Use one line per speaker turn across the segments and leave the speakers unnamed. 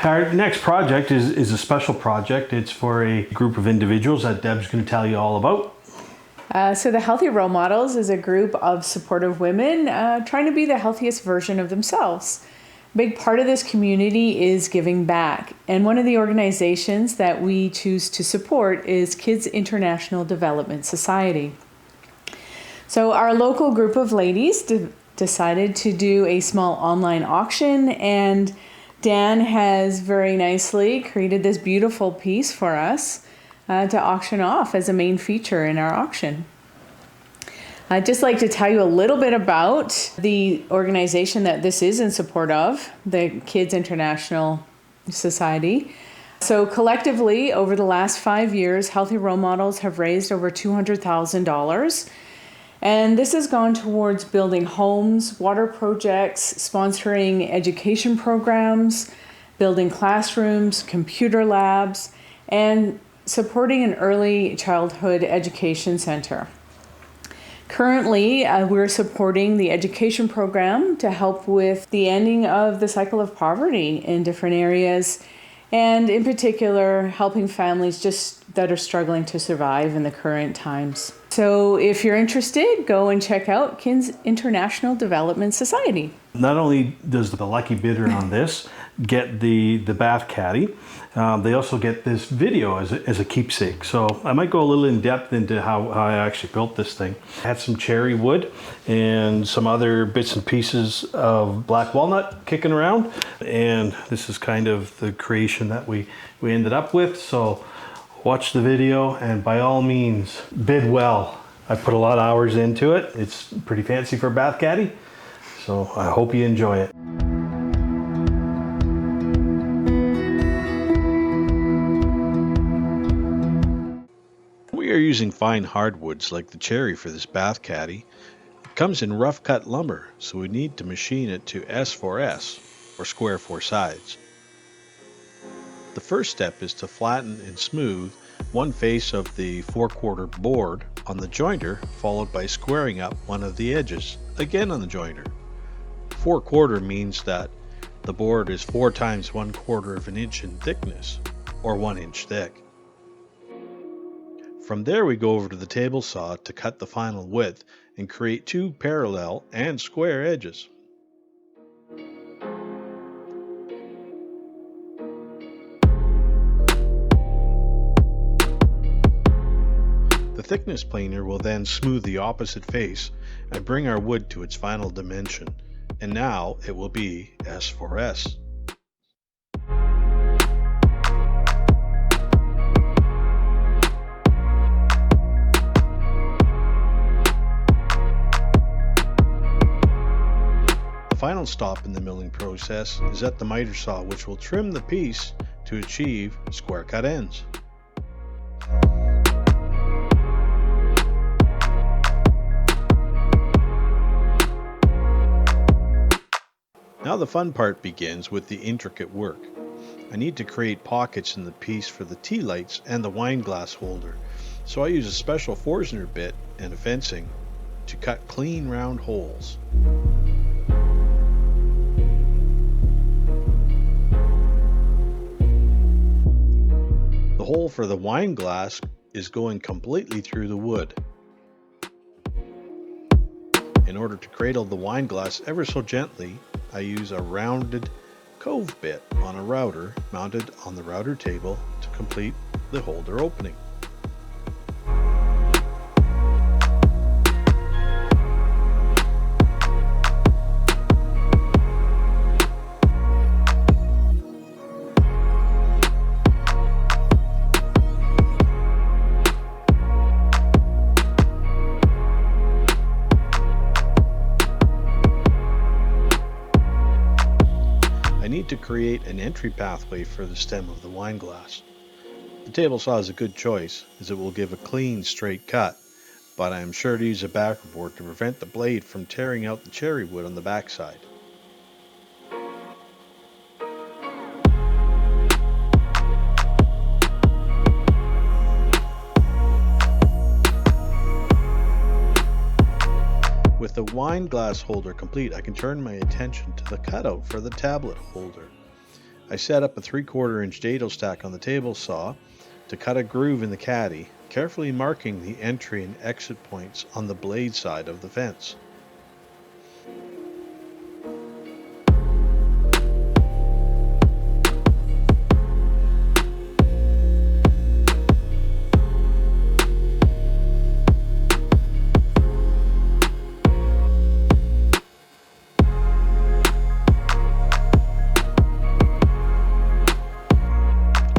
Our next project is a special project. It's for a group of individuals that Deb's going to tell you all about.
So the Healthy Role Models is a group of supportive women trying to be the healthiest version of themselves. A big part of this community is giving back. And one of the organizations that we choose to support is Kids International Development Society. So our local group of ladies decided to do a small online auction, and Dan has very nicely created this beautiful piece for us to auction off as a main feature in our auction. I'd just like to tell you a little bit about the organization that this is in support of, the Kids International Society. So collectively, over the last 5 years, Healthy Role Models have raised over $200,000. And this has gone towards building homes, water projects, sponsoring education programs, building classrooms, computer labs, and supporting an early childhood education center. Currently, we're supporting the education program to help with the ending of the cycle of poverty in different areas, and in particular, helping families just that are struggling to survive in the current times. So if you're interested, go and check out Kids International Development Society.
Not only does the lucky bidder on this get the bath caddy, they also get this video as a keepsake. So I might go a little in depth into how I actually built this thing. I had some cherry wood and some other bits and pieces of black walnut kicking around, and this is kind of the creation that we ended up with. So watch the video and by all means bid well. I put a lot of hours into it. It's pretty fancy for a bath caddy, so I hope you enjoy it. We are using fine hardwoods like the cherry for this bath caddy. It comes in rough cut lumber, so we need to machine it to S4S, or square 4 sides. The first step is to flatten and smooth one face of the 4/4 board on the jointer, followed by squaring up one of the edges, again on the jointer. 4/4 means that the board is 4 times 1/4 of an inch in thickness, or 1 inch thick. From there we go over to the table saw to cut the final width and create 2 parallel and square edges. The thickness planer will then smooth the opposite face and bring our wood to its final dimension, and now it will be S4S. The final stop in the milling process is at the miter saw, which will trim the piece to achieve square cut ends. Now the fun part begins with the intricate work. I need to create pockets in the piece for the tea lights and the wine glass holder, so I use a special Forstner bit and a fencing to cut clean round holes. The hole for the wine glass is going completely through the wood. In order to cradle the wine glass ever so gently, I use a rounded cove bit on a router mounted on the router table to complete the holder opening. I need to create an entry pathway for the stem of the wine glass. The table saw is a good choice as it will give a clean straight cut, but I am sure to use a backer board to prevent the blade from tearing out the cherry wood on the backside. With the wine glass holder complete, I can turn my attention to the cutout for the tablet holder.
I set up a 3/4 inch dado stack on the table saw to cut a groove in the caddy, carefully marking the entry and exit points on the blade side of the fence.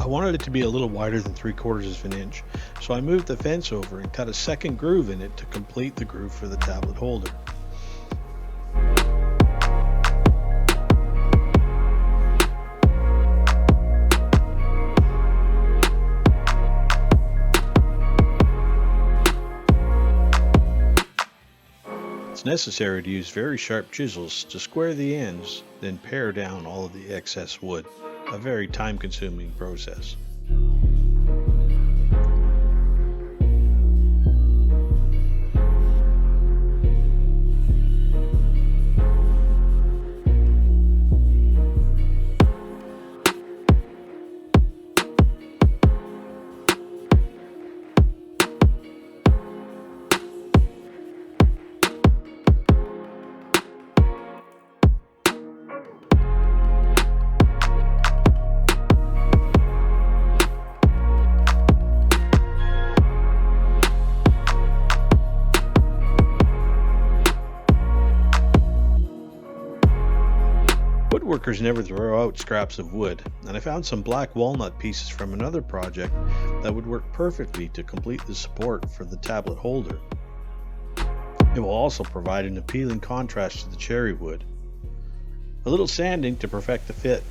I wanted it to be a little wider than 3/4 of an inch, so I moved the fence over and cut a second groove in it to complete the groove for the tablet holder. It's necessary to use very sharp chisels to square the ends, then pare down all of the excess wood. A very time-consuming process. Woodworkers never throw out scraps of wood, and I found some black walnut pieces from another project that would work perfectly to complete the support for the tablet holder. It will also provide an appealing contrast to the cherry wood. A little sanding to perfect the fit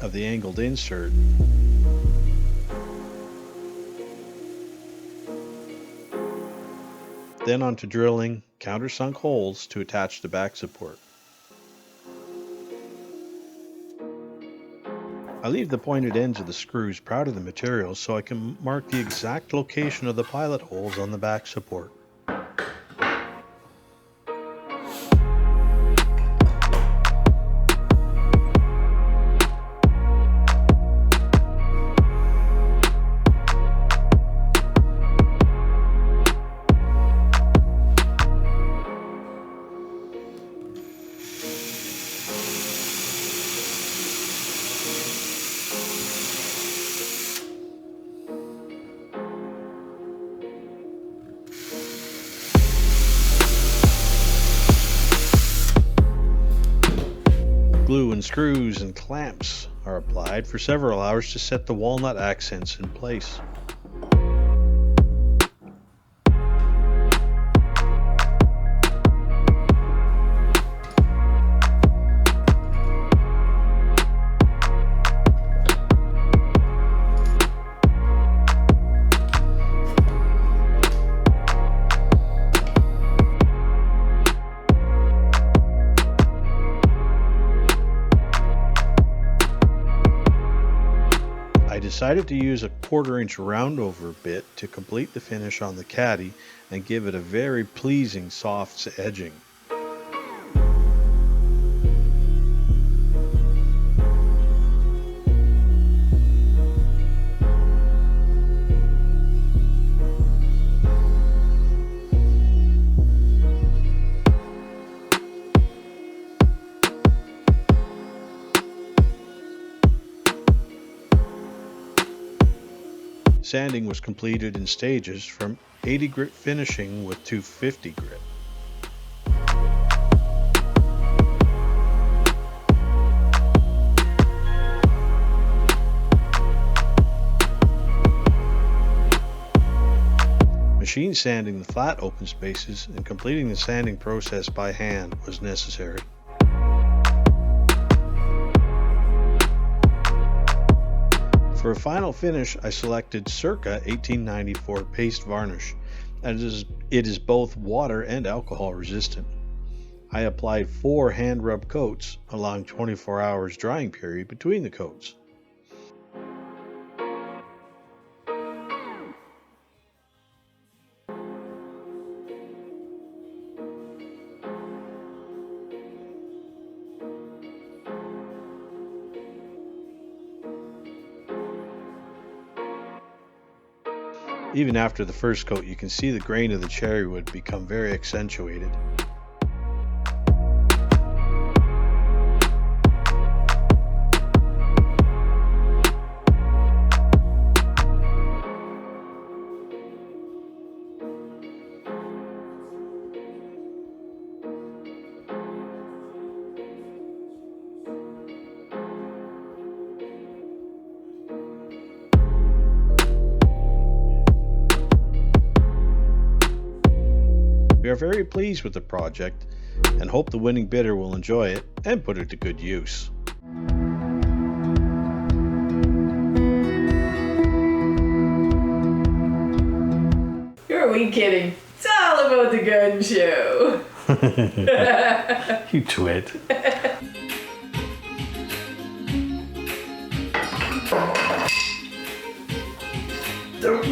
of the angled insert. Then onto drilling countersunk holes to attach the back support. I leave the pointed ends of the screws proud of the material so I can mark the exact location of the pilot holes on the back support. Glue and screws and clamps are applied for several hours to set the walnut accents in place. I decided to use a 1/4 inch roundover bit to complete the finish on the caddy and give it a very pleasing soft edging. Sanding was completed in stages from 80 grit finishing with 250 grit. Machine sanding the flat open spaces and completing the sanding process by hand was necessary. For a final finish, I selected Circa 1894 paste varnish, as it is both water and alcohol resistant. I applied 4 hand rub coats, allowing 24 hours drying period between the coats. Even after the first coat, you can see the grain of the cherry wood become very accentuated. We are very pleased with the project and hope the winning bidder will enjoy it and put it to good use.
Who are we kidding? It's all about the gun show.
You twit.
So